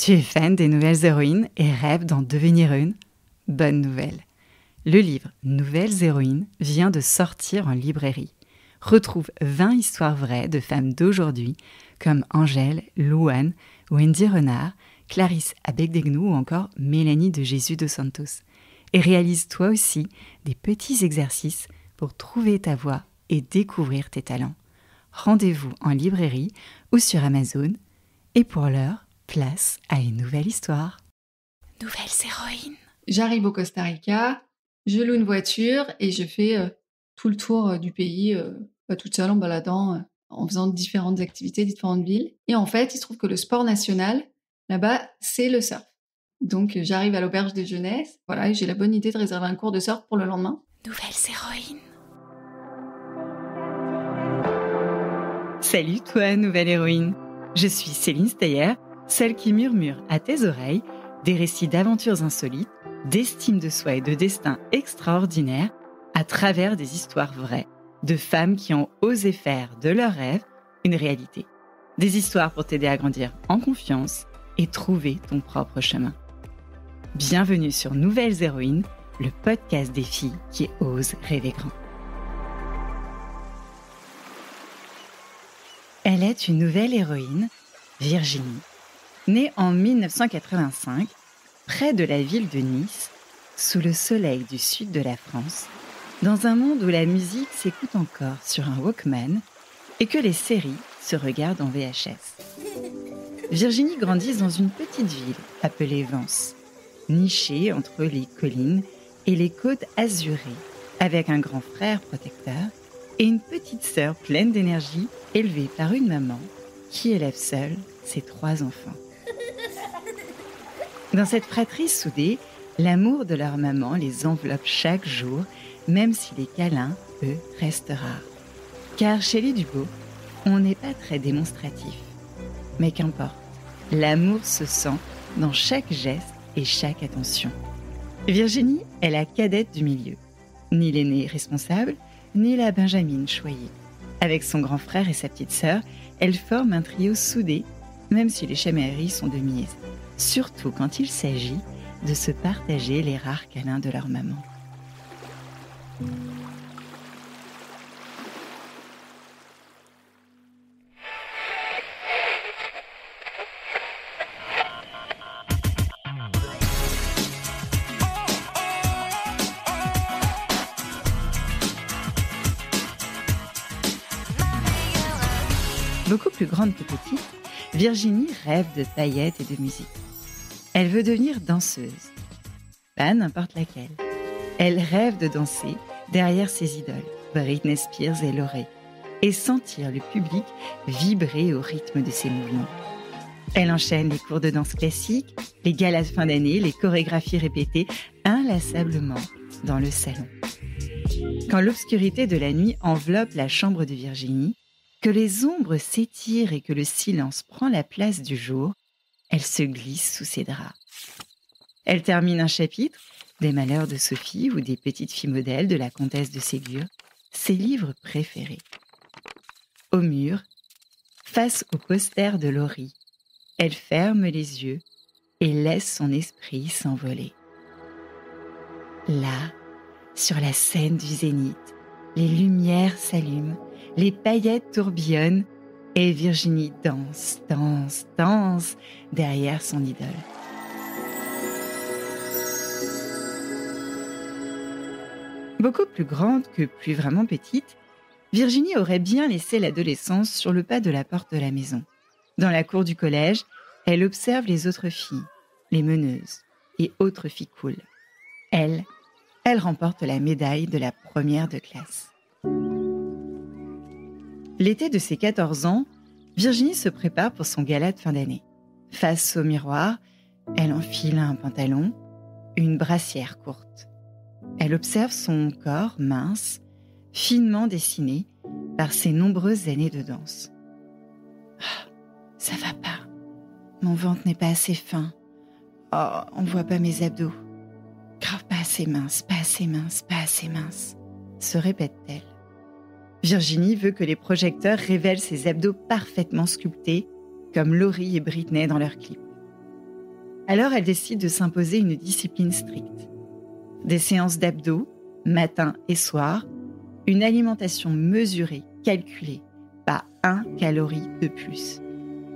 Tu es fan des nouvelles héroïnes et rêves d'en devenir une? Bonne nouvelle. Le livre Nouvelles héroïnes vient de sortir en librairie. Retrouve 20 histoires vraies de femmes d'aujourd'hui comme Angèle, Louane, Wendy Renard, Clarisse Abegdegnou ou encore Mélanie de Jésus dos Santos. Et réalise toi aussi des petits exercices pour trouver ta voie et découvrir tes talents. Rendez-vous en librairie ou sur Amazon. Et pour l'heure, place à une nouvelle histoire. Nouvelles héroïnes. J'arrive au Costa Rica, je loue une voiture et je fais tout le tour du pays, toute seule en baladant, en faisant différentes activités, différentes villes. Et en fait, il se trouve que le sport national, là-bas, c'est le surf. Donc j'arrive à l'auberge de jeunesse, voilà, et j'ai la bonne idée de réserver un cours de surf pour le lendemain. Nouvelles héroïnes. Salut toi, nouvelle héroïne. Je suis Céline Steyer, celle qui murmure à tes oreilles des récits d'aventures insolites, d'estime de soi et de destin extraordinaire à travers des histoires vraies de femmes qui ont osé faire de leurs rêves une réalité. Des histoires pour t'aider à grandir en confiance et trouver ton propre chemin. Bienvenue sur Nouvelles héroïnes, le podcast des filles qui osent rêver grand. Elle est une nouvelle héroïne, Virginie, née en 1985, près de la ville de Nice, sous le soleil du sud de la France, dans un monde où la musique s'écoute encore sur un Walkman et que les séries se regardent en VHS. Virginie grandit dans une petite ville appelée Vence, nichée entre les collines et les côtes azurées, avec un grand frère protecteur et une petite sœur pleine d'énergie élevée par une maman qui élève seule ses 3 enfants. Dans cette fratrie soudée, l'amour de leur maman les enveloppe chaque jour, même si les câlins, eux, restent rares. Car chez les Dubos, on n'est pas très démonstratif. Mais qu'importe, l'amour se sent dans chaque geste et chaque attention. Virginie est la cadette du milieu. Ni l'aînée responsable, ni la benjamine choyée. Avec son grand frère et sa petite sœur, elle forme un trio soudé, même si les chamailleries sont de mise. Surtout quand il s'agit de se partager les rares câlins de leur maman. Beaucoup plus grande que petite, Virginie rêve de paillettes et de musique. Elle veut devenir danseuse. Pas n'importe laquelle. Elle rêve de danser derrière ses idoles, Britney Spears et Loreen, et sentir le public vibrer au rythme de ses mouvements. Elle enchaîne les cours de danse classique, les galas de fin d'année, les chorégraphies répétées inlassablement dans le salon. Quand l'obscurité de la nuit enveloppe la chambre de Virginie, que les ombres s'étirent et que le silence prend la place du jour, elle se glisse sous ses draps. Elle termine un chapitre, des malheurs de Sophie ou des petites filles modèles de la comtesse de Ségur, ses livres préférés. Au mur, face au poster de Laurie, elle ferme les yeux et laisse son esprit s'envoler. Là, sur la scène du Zénith, les lumières s'allument, les paillettes tourbillonnent et Virginie danse, danse, danse derrière son idole. Beaucoup plus grande que plus vraiment petite, Virginie aurait bien laissé l'adolescence sur le pas de la porte de la maison. Dans la cour du collège, elle observe les autres filles, les meneuses et autres filles cool. Elle remporte la médaille de la première de classe. L'été de ses 14 ans, Virginie se prépare pour son gala de fin d'année. Face au miroir, elle enfile un pantalon, une brassière courte. Elle observe son corps mince, finement dessiné par ses nombreuses années de danse. Ah, ça va pas. Mon ventre n'est pas assez fin. Oh, on voit pas mes abdos. Grave pas assez mince, pas assez mince, pas assez mince, se répète-t-elle. Virginie veut que les projecteurs révèlent ses abdos parfaitement sculptés, comme Laurie et Britney dans leurs clips. Alors elle décide de s'imposer une discipline stricte. Des séances d'abdos, matin et soir, une alimentation mesurée, calculée, pas 1 calorie de plus.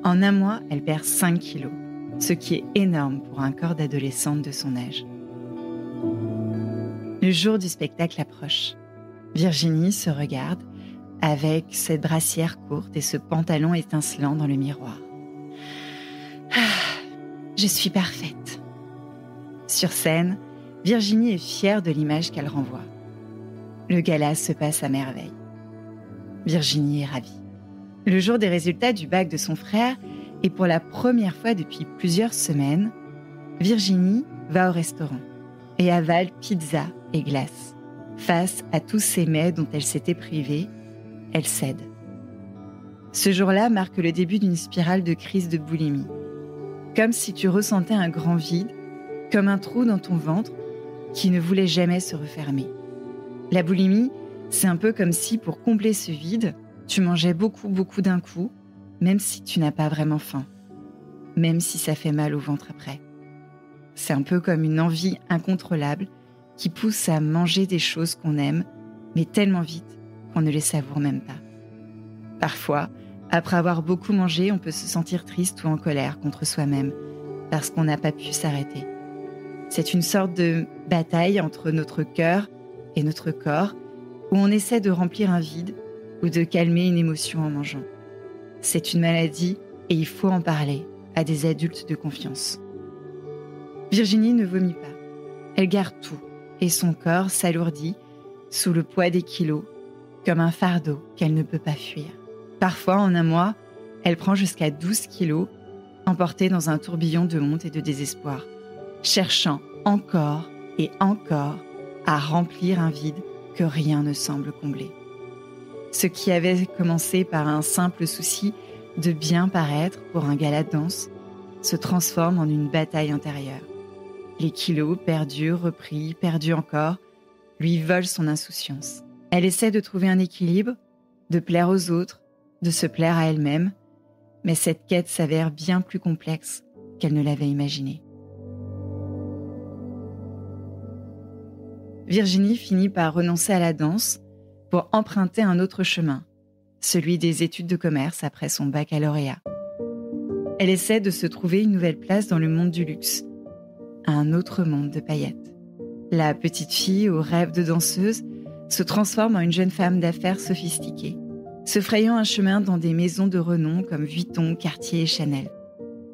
En un mois, elle perd 5 kilos, ce qui est énorme pour un corps d'adolescente de son âge. Le jour du spectacle approche. Virginie se regarde avec cette brassière courte et ce pantalon étincelant dans le miroir. Je suis parfaite. Sur scène, Virginie est fière de l'image qu'elle renvoie. Le gala se passe à merveille. Virginie est ravie. Le jour des résultats du bac de son frère, et pour la première fois depuis plusieurs semaines, Virginie va au restaurant et avale pizza et glace. Face à tous ces mets dont elle s'était privée, elle cède. Ce jour-là marque le début d'une spirale de crise de boulimie. Comme si tu ressentais un grand vide, comme un trou dans ton ventre qui ne voulait jamais se refermer. La boulimie, c'est un peu comme si pour combler ce vide, tu mangeais beaucoup d'un coup, même si tu n'as pas vraiment faim, même si ça fait mal au ventre après. C'est un peu comme une envie incontrôlable qui pousse à manger des choses qu'on aime, mais tellement vite qu'on ne les savoure même pas. Parfois, après avoir beaucoup mangé, on peut se sentir triste ou en colère contre soi-même, parce qu'on n'a pas pu s'arrêter. C'est une sorte de bataille entre notre cœur et notre corps, où on essaie de remplir un vide ou de calmer une émotion en mangeant. C'est une maladie et il faut en parler à des adultes de confiance. Virginie ne vomit pas. Elle garde tout et son corps s'alourdit sous le poids des kilos, comme un fardeau qu'elle ne peut pas fuir. Parfois, en un mois, elle prend jusqu'à 12 kilos, emportée dans un tourbillon de honte et de désespoir, cherchant encore et encore à remplir un vide que rien ne semble combler. Ce qui avait commencé par un simple souci de bien paraître pour un gala de danse se transforme en une bataille intérieure. Les kilos, perdus, repris, perdus encore, lui volent son insouciance. Elle essaie de trouver un équilibre, de plaire aux autres, de se plaire à elle-même, mais cette quête s'avère bien plus complexe qu'elle ne l'avait imaginé. Virginie finit par renoncer à la danse pour emprunter un autre chemin, celui des études de commerce après son baccalauréat. Elle essaie de se trouver une nouvelle place dans le monde du luxe, un autre monde de paillettes. La petite fille aux rêves de danseuse se transforme en une jeune femme d'affaires sophistiquée, se frayant un chemin dans des maisons de renom comme Vuitton, Cartier et Chanel.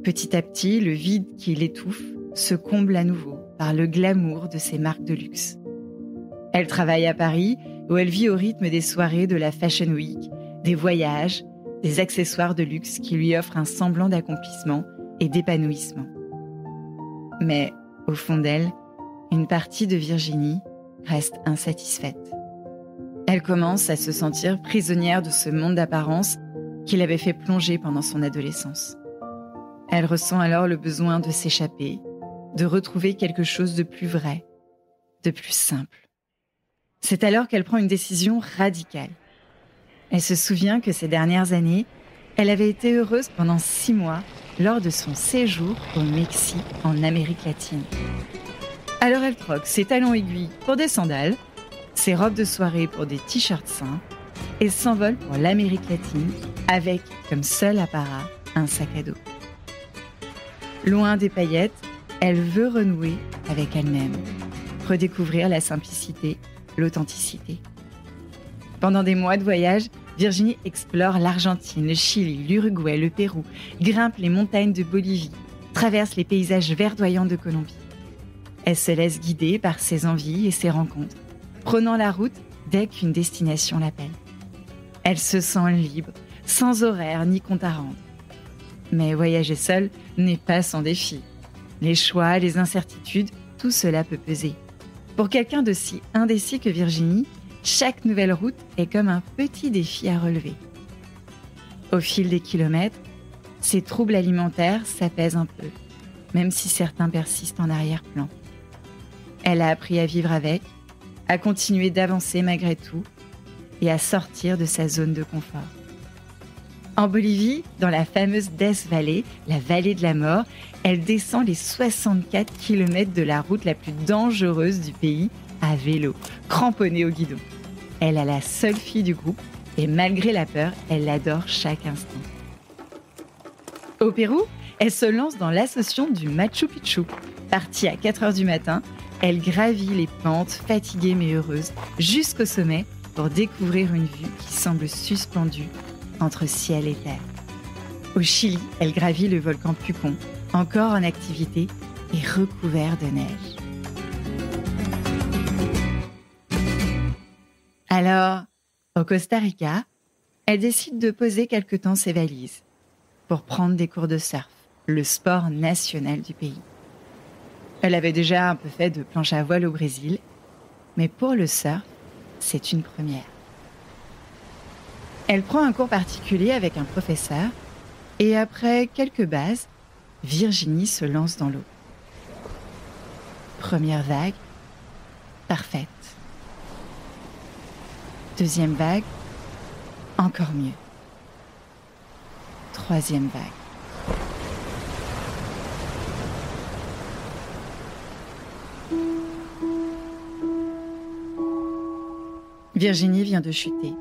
Petit à petit, le vide qui l'étouffe se comble à nouveau par le glamour de ces marques de luxe. Elle travaille à Paris, où elle vit au rythme des soirées de la Fashion Week, des voyages, des accessoires de luxe qui lui offrent un semblant d'accomplissement et d'épanouissement. Mais, au fond d'elle, une partie de Virginie reste insatisfaite. Elle commence à se sentir prisonnière de ce monde d'apparence qui l'avait fait plonger pendant son adolescence. Elle ressent alors le besoin de s'échapper, de retrouver quelque chose de plus vrai, de plus simple. C'est alors qu'elle prend une décision radicale. Elle se souvient que ces dernières années, elle avait été heureuse pendant 6 mois lors de son séjour au Mexique en Amérique latine. Alors elle troque ses talons aiguilles pour des sandales, ses robes de soirée pour des t-shirts simples et s'envole pour l'Amérique latine avec comme seul apparat un sac à dos. Loin des paillettes, elle veut renouer avec elle-même, redécouvrir la simplicité, l'authenticité. Pendant des mois de voyage, Virginie explore l'Argentine, le Chili, l'Uruguay, le Pérou, grimpe les montagnes de Bolivie, traverse les paysages verdoyants de Colombie. Elle se laisse guider par ses envies et ses rencontres, prenant la route dès qu'une destination l'appelle. Elle se sent libre, sans horaire ni compte à rendre. Mais voyager seule n'est pas sans défi. Les choix, les incertitudes, tout cela peut peser. Pour quelqu'un de si indécis que Virginie, chaque nouvelle route est comme un petit défi à relever. Au fil des kilomètres, ses troubles alimentaires s'apaisent un peu, même si certains persistent en arrière-plan. Elle a appris à vivre avec, à continuer d'avancer malgré tout et à sortir de sa zone de confort. En Bolivie, dans la fameuse Death Valley, la vallée de la mort, elle descend les 64 km de la route la plus dangereuse du pays à vélo, cramponnée au guidon. Elle est la seule fille du groupe et malgré la peur, elle adore chaque instant. Au Pérou, elle se lance dans l'ascension du Machu Picchu. Partie à 4h du matin, elle gravit les pentes, fatiguée mais heureuse, jusqu'au sommet pour découvrir une vue qui semble suspendue entre ciel et terre. Au Chili, elle gravit le volcan Pucón, encore en activité et recouvert de neige. Alors, au Costa Rica, elle décide de poser quelque temps ses valises pour prendre des cours de surf, le sport national du pays. Elle avait déjà un peu fait de planche à voile au Brésil, mais pour le surf, c'est une première. Elle prend un cours particulier avec un professeur et après quelques bases, Virginie se lance dans l'eau. Première vague, parfaite. Deuxième vague, encore mieux. Troisième vague. Virginie vient de chuter.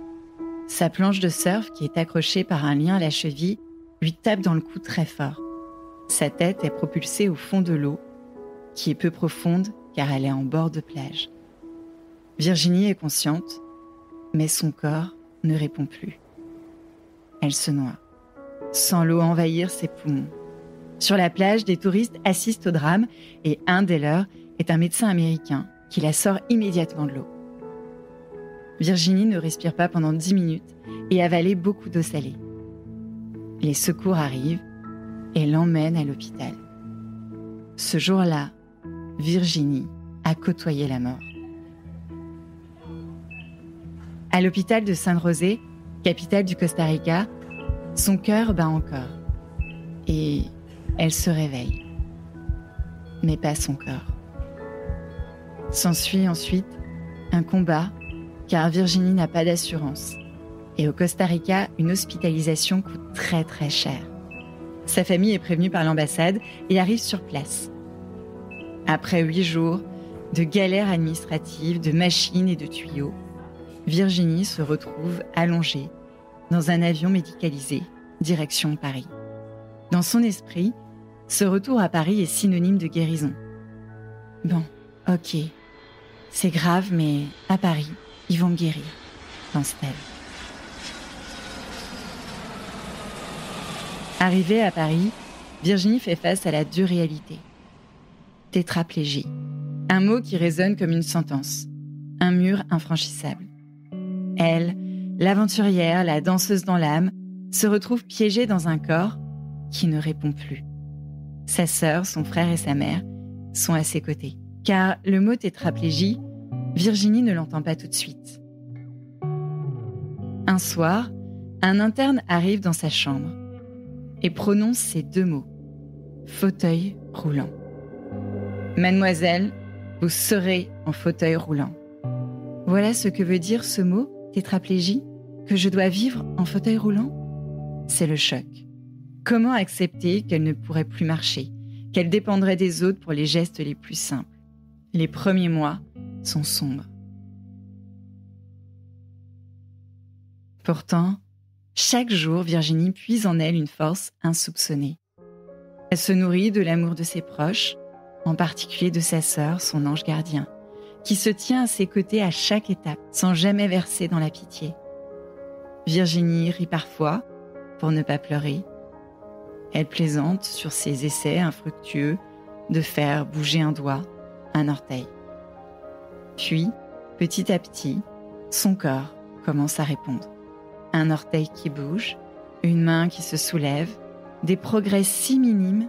Sa planche de surf, qui est accrochée par un lien à la cheville, lui tape dans le cou très fort. Sa tête est propulsée au fond de l'eau, qui est peu profonde car elle est en bord de plage. Virginie est consciente, mais son corps ne répond plus. Elle se noie, sans l'eau envahir ses poumons. Sur la plage, des touristes assistent au drame et un des leurs est un médecin américain qui la sort immédiatement de l'eau. Virginie ne respire pas pendant 10 minutes et avale beaucoup d'eau salée. Les secours arrivent et l'emmènent à l'hôpital. Ce jour-là, Virginie a côtoyé la mort. À l'hôpital de San José, capitale du Costa Rica, son cœur bat encore. Et elle se réveille. Mais pas son corps. S'ensuit ensuite un combat, car Virginie n'a pas d'assurance. Et au Costa Rica, une hospitalisation coûte très très cher. Sa famille est prévenue par l'ambassade et arrive sur place. Après 8 jours de galères administratives, de machines et de tuyaux, Virginie se retrouve allongée dans un avion médicalisé, direction Paris. Dans son esprit, ce retour à Paris est synonyme de guérison. Bon, ok, c'est grave, mais à Paris, ils vont me guérir, pense-t-elle. Arrivée à Paris, Virginie fait face à la dure réalité. Tétraplégie, un mot qui résonne comme une sentence, un mur infranchissable. Elle, l'aventurière, la danseuse dans l'âme, se retrouve piégée dans un corps qui ne répond plus. Sa sœur, son frère et sa mère sont à ses côtés. Car le mot tétraplégie, Virginie ne l'entend pas tout de suite. Un soir, un interne arrive dans sa chambre et prononce ces 2 mots. Fauteuil roulant. Mademoiselle, vous serez en fauteuil roulant. Voilà ce que veut dire ce mot, tétraplégie, que je dois vivre en fauteuil roulant? C'est le choc. Comment accepter qu'elle ne pourrait plus marcher, qu'elle dépendrait des autres pour les gestes les plus simples? Les premiers mois sont sombres. Pourtant, chaque jour, Virginie puise en elle une force insoupçonnée. Elle se nourrit de l'amour de ses proches, en particulier de sa sœur, son ange gardien, qui se tient à ses côtés à chaque étape, sans jamais verser dans la pitié. Virginie rit parfois, pour ne pas pleurer. Elle plaisante sur ses essais infructueux de faire bouger un doigt, un orteil. Puis, petit à petit, son corps commence à répondre. Un orteil qui bouge, une main qui se soulève, des progrès si minimes,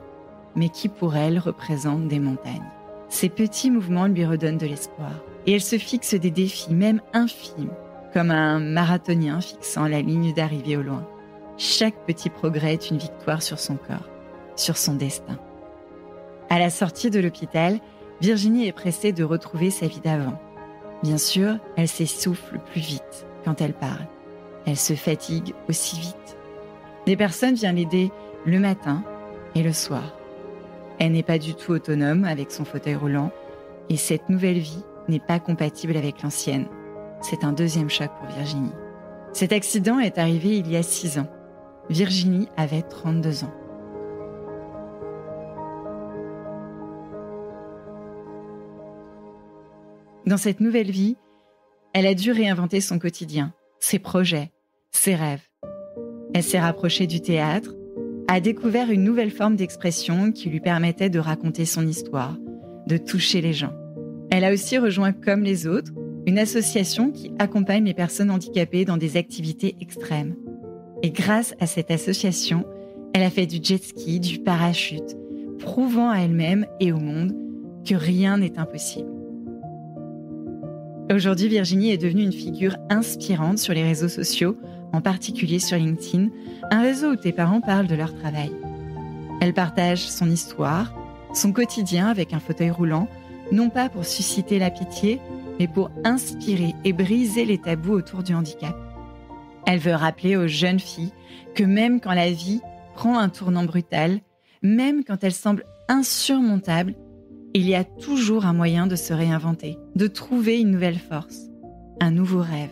mais qui pour elle représentent des montagnes. Ces petits mouvements lui redonnent de l'espoir. Et elle se fixe des défis, même infimes, comme un marathonien fixant la ligne d'arrivée au loin. Chaque petit progrès est une victoire sur son corps, sur son destin. À la sortie de l'hôpital, Virginie est pressée de retrouver sa vie d'avant. Bien sûr, elle s'essouffle plus vite quand elle parle. Elle se fatigue aussi vite. Des personnes viennent l'aider le matin et le soir. Elle n'est pas du tout autonome avec son fauteuil roulant et cette nouvelle vie n'est pas compatible avec l'ancienne. C'est un deuxième choc pour Virginie. Cet accident est arrivé il y a 6 ans. Virginie avait 32 ans. Dans cette nouvelle vie, elle a dû réinventer son quotidien, ses projets, ses rêves. Elle s'est rapprochée du théâtre, a découvert une nouvelle forme d'expression qui lui permettait de raconter son histoire, de toucher les gens. Elle a aussi rejoint Comme les autres, une association qui accompagne les personnes handicapées dans des activités extrêmes. Et grâce à cette association, elle a fait du jet ski, du parachute, prouvant à elle-même et au monde que rien n'est impossible. Aujourd'hui, Virginie est devenue une figure inspirante sur les réseaux sociaux, en particulier sur LinkedIn, un réseau où tes parents parlent de leur travail. Elle partage son histoire, son quotidien avec un fauteuil roulant, non pas pour susciter la pitié, mais pour inspirer et briser les tabous autour du handicap. Elle veut rappeler aux jeunes filles que même quand la vie prend un tournant brutal, même quand elle semble insurmontable, il y a toujours un moyen de se réinventer, de trouver une nouvelle force, un nouveau rêve.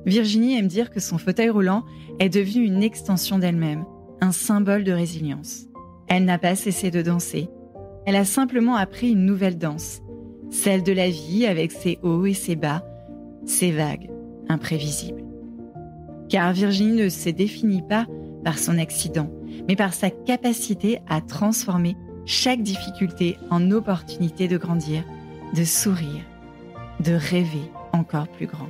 Virginie aime dire que son fauteuil roulant est devenu une extension d'elle-même, un symbole de résilience. Elle n'a pas cessé de danser. Elle a simplement appris une nouvelle danse, celle de la vie avec ses hauts et ses bas, ses vagues, imprévisibles. Car Virginie ne se définit pas par son accident, mais par sa capacité à transformer chaque difficulté en opportunité de grandir, de sourire, de rêver encore plus grand.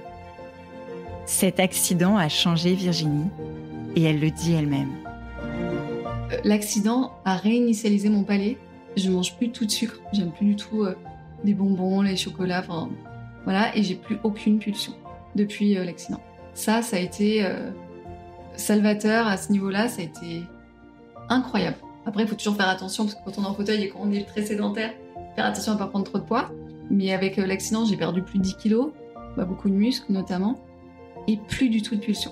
Cet accident a changé Virginie et elle le dit elle-même. L'accident a réinitialisé mon palais. Je mange plus tout de sucre, j'aime plus du tout les bonbons, les chocolats, enfin voilà, et j'ai plus aucune pulsion depuis l'accident. Ça a été salvateur à ce niveau-là, ça a été incroyable. Après, il faut toujours faire attention parce que quand on est en fauteuil et quand on est très sédentaire, faire attention à ne pas prendre trop de poids. Mais avec l'accident, j'ai perdu plus de 10 kilos, beaucoup de muscles notamment, et plus du tout de pulsion.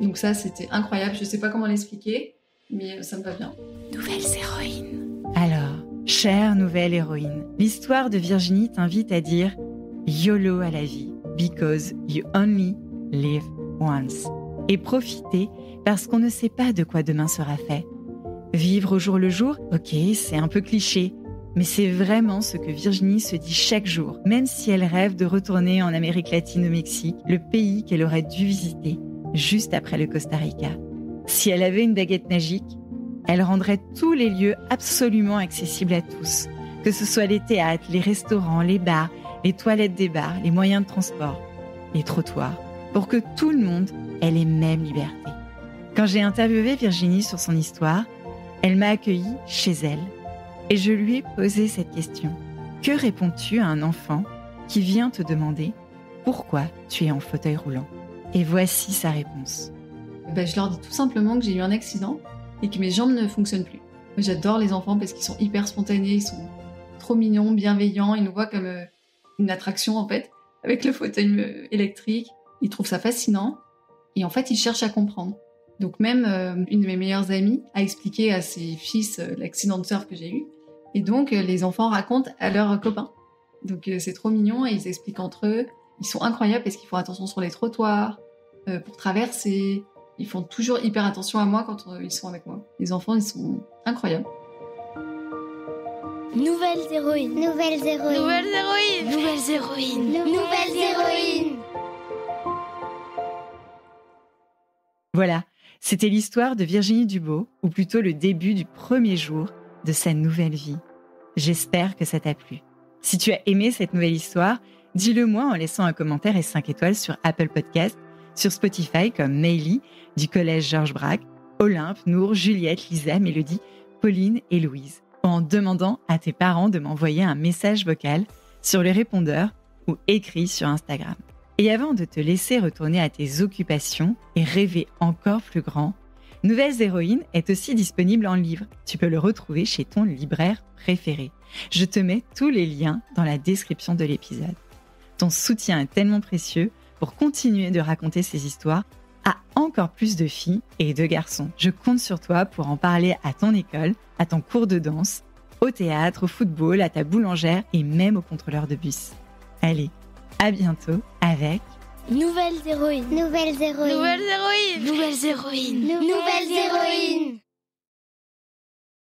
Donc ça, c'était incroyable. Je ne sais pas comment l'expliquer, mais ça me va bien. Nouvelles héroïnes. Alors, chère nouvelle héroïne, l'histoire de Virginie t'invite à dire YOLO à la vie, because you only live once. Et profiter parce qu'on ne sait pas de quoi demain sera fait. Vivre au jour le jour, ok, c'est un peu cliché, mais c'est vraiment ce que Virginie se dit chaque jour, même si elle rêve de retourner en Amérique latine au Mexique, le pays qu'elle aurait dû visiter juste après le Costa Rica. Si elle avait une baguette magique, elle rendrait tous les lieux absolument accessibles à tous, que ce soit les théâtres, les restaurants, les bars, les toilettes des bars, les moyens de transport, les trottoirs, pour que tout le monde ait les mêmes libertés. Quand j'ai interviewé Virginie sur son histoire, elle m'a accueillie chez elle et je lui ai posé cette question. Que réponds-tu à un enfant qui vient te demander pourquoi tu es en fauteuil roulant? Et voici sa réponse. Je leur dis tout simplement que j'ai eu un accident et que mes jambes ne fonctionnent plus. J'adore les enfants parce qu'ils sont hyper spontanés, ils sont trop mignons, bienveillants, ils nous voient comme une attraction en fait, avec le fauteuil électrique. Ils trouvent ça fascinant et en fait ils cherchent à comprendre. Donc même une de mes meilleures amies a expliqué à ses fils l'accident de surf que j'ai eu. Et donc les enfants racontent à leurs copains. Donc c'est trop mignon et ils expliquent entre eux. Ils sont incroyables parce qu'ils font attention sur les trottoirs, pour traverser. Ils font toujours hyper attention à moi quand ils sont avec moi. Les enfants, ils sont incroyables. Nouvelles héroïnes. Nouvelles héroïnes. Nouvelles héroïnes. Nouvelles héroïnes. Nouvelles héroïnes. Voilà, c'était l'histoire de Virginie Dubos, ou plutôt le début du premier jour de sa nouvelle vie. J'espère que ça t'a plu. Si tu as aimé cette nouvelle histoire, dis-le moi en laissant un commentaire et 5 étoiles sur Apple Podcasts, sur Spotify comme Meili du collège Georges Braque, Olympe, Nour, Juliette, Lisa, Mélodie, Pauline et Louise, ou en demandant à tes parents de m'envoyer un message vocal sur le répondeur ou écrit sur Instagram. Et avant de te laisser retourner à tes occupations et rêver encore plus grand, Nouvelles héroïnes est aussi disponible en livre. Tu peux le retrouver chez ton libraire préféré. Je te mets tous les liens dans la description de l'épisode. Ton soutien est tellement précieux pour continuer de raconter ces histoires à encore plus de filles et de garçons. Je compte sur toi pour en parler à ton école, à ton cours de danse, au théâtre, au football, à ta boulangère et même au contrôleur de bus. Allez, à bientôt avec Nouvelles héroïnes. Nouvelles héroïnes. Nouvelles héroïnes. Nouvelles héroïnes. Nouvelles héroïnes.